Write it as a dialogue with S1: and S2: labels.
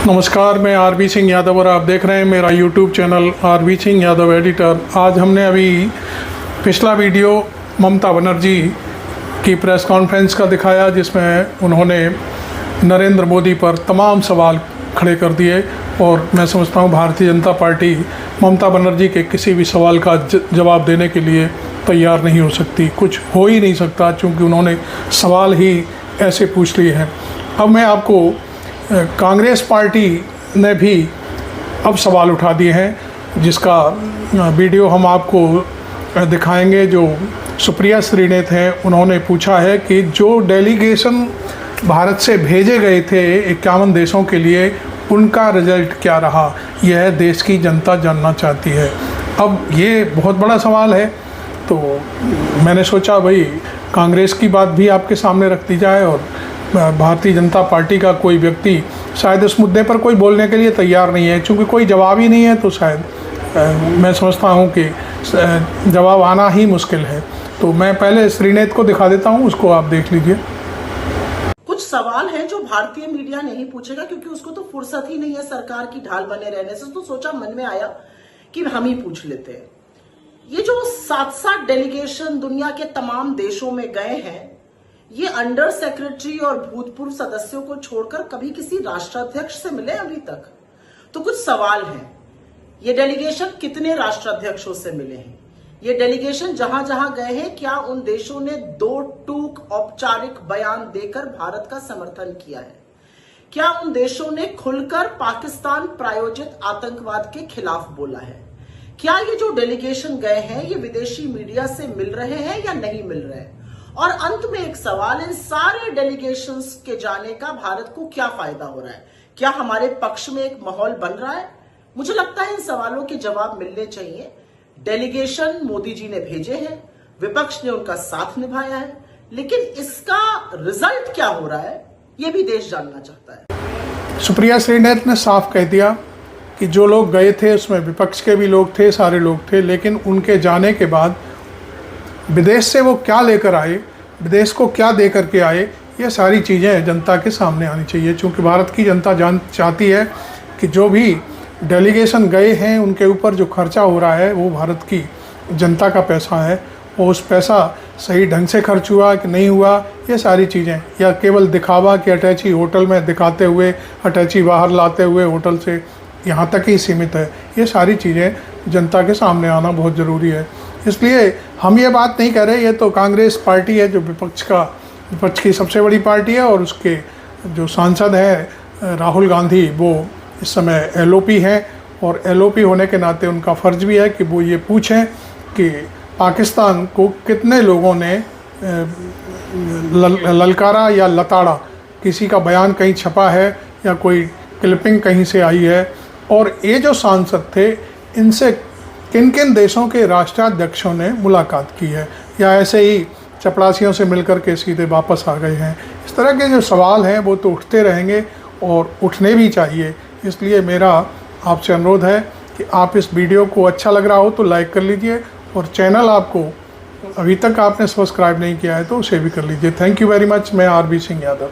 S1: नमस्कार, मैं आरबी सिंह यादव और आप देख रहे हैं मेरा YouTube channel RB Singh Yadav editor. आज हमने अभी पिछला वीडियो ममता बनर्जी की प्रेस कॉन्फ्रेंस का दिखाया, जिसमें उन्होंने नरेंद्र मोदी पर तमाम सवाल खड़े कर दिए और मैं समझता हूँ भारतीय जनता पार्टी ममता बनर्जी के किसी भी सवाल का जवाब देने के लिए तैयार नहीं हो सकती। कुछ हो ही नहीं सकता, चूँकि उन्होंने सवाल ही ऐसे पूछ लिए हैं। अब मैं आपको कांग्रेस पार्टी ने भी अब सवाल उठा दिए हैं, जिसका वीडियो हम आपको दिखाएंगे। जो सुप्रिया श्रीनेत हैं, उन्होंने पूछा है कि जो डेलीगेशन भारत से भेजे गए थे 51 देशों के लिए, उनका रिजल्ट क्या रहा, यह देश की जनता जानना चाहती है। अब ये बहुत बड़ा सवाल है, तो मैंने सोचा भाई कांग्रेस की बात भी आपके सामने रख दी जाए और भारतीय जनता पार्टी का कोई व्यक्ति शायद इस मुद्दे पर कोई बोलने के लिए तैयार नहीं है। चूँकि कोई जवाब ही नहीं है, तो शायद मैं समझता हूँ कि जवाब आना ही मुश्किल है। तो मैं पहले श्रीनेत को दिखा देता हूँ, उसको आप देख लीजिए।
S2: कुछ सवाल हैं जो भारतीय मीडिया नहीं पूछेगा, क्योंकि उसको तो फुर्सत ही नहीं है सरकार की ढाल बने रहने से। तो सोचा, मन में आया कि हम ही पूछ लेते हैं। ये जो 7 डेलीगेशन दुनिया के तमाम देशों में गए हैं, ये अंडर सेक्रेटरी और भूतपूर्व सदस्यों को छोड़कर कभी किसी राष्ट्राध्यक्ष से मिले अभी तक? तो कुछ सवाल हैं। ये डेलीगेशन कितने राष्ट्राध्यक्षों से मिले हैं? ये डेलीगेशन जहां जहां गए हैं, क्या उन देशों ने 2 टूक औपचारिक बयान देकर भारत का समर्थन किया है? क्या उन देशों ने खुलकर पाकिस्तान प्रायोजित आतंकवाद के खिलाफ बोला है? क्या ये जो डेलीगेशन गए हैं, ये विदेशी मीडिया से मिल रहे हैं या नहीं मिल रहे हैं? और अंत में एक सवाल, इन सारे डेलीगेशंस के जाने का भारत को क्या फायदा हो रहा है? क्या हमारे पक्ष में एक माहौल बन रहा है? मुझे लगता है इन सवालों के जवाब मिलने चाहिए। डेलीगेशन मोदी जी ने भेजे हैं, विपक्ष ने उनका साथ निभाया है, लेकिन इसका रिजल्ट क्या हो रहा है, यह भी देश जानना चाहता है।
S1: सुप्रिया श्रीनेत ने साफ कह दिया कि जो लोग गए थे उसमें विपक्ष के भी लोग थे, सारे लोग थे, लेकिन उनके जाने के बाद विदेश से वो क्या लेकर आए, विदेश को क्या दे करके आए, ये सारी चीज़ें जनता के सामने आनी चाहिए। क्योंकि भारत की जनता चाहती है कि जो भी डेलीगेशन गए हैं उनके ऊपर जो खर्चा हो रहा है वो भारत की जनता का पैसा है, और उस पैसा सही ढंग से खर्च हुआ कि नहीं हुआ, ये सारी चीज़ें, या केवल दिखावा कि अटैची होटल में दिखाते हुए अटैची बाहर लाते हुए होटल से, यहाँ तक ही सीमित है। ये सारी चीज़ें जनता के सामने आना बहुत ज़रूरी है। इसलिए हम ये बात नहीं कह रहे, ये तो कांग्रेस पार्टी है जो विपक्ष की सबसे बड़ी पार्टी है, और उसके जो सांसद हैं राहुल गांधी, वो इस समय LOP हैं, और LOP होने के नाते उनका फ़र्ज भी है कि वो ये पूछें कि पाकिस्तान को कितने लोगों ने ललकारा या लताड़ा, किसी का बयान कहीं छपा है या कोई क्लिपिंग कहीं से आई है, और ये जो सांसद थे इनसे किन किन देशों के राष्ट्राध्यक्षों ने मुलाकात की है, या ऐसे ही चपरासियों से मिलकर के सीधे वापस आ गए हैं। इस तरह के जो सवाल हैं वो तो उठते रहेंगे और उठने भी चाहिए। इसलिए मेरा आपसे अनुरोध है कि आप इस वीडियो को अच्छा लग रहा हो तो लाइक कर लीजिए, और चैनल आपको अभी तक आपने सब्सक्राइब नहीं किया है तो उसे भी कर लीजिए। Thank you very much. मैं आरबी सिंह यादव।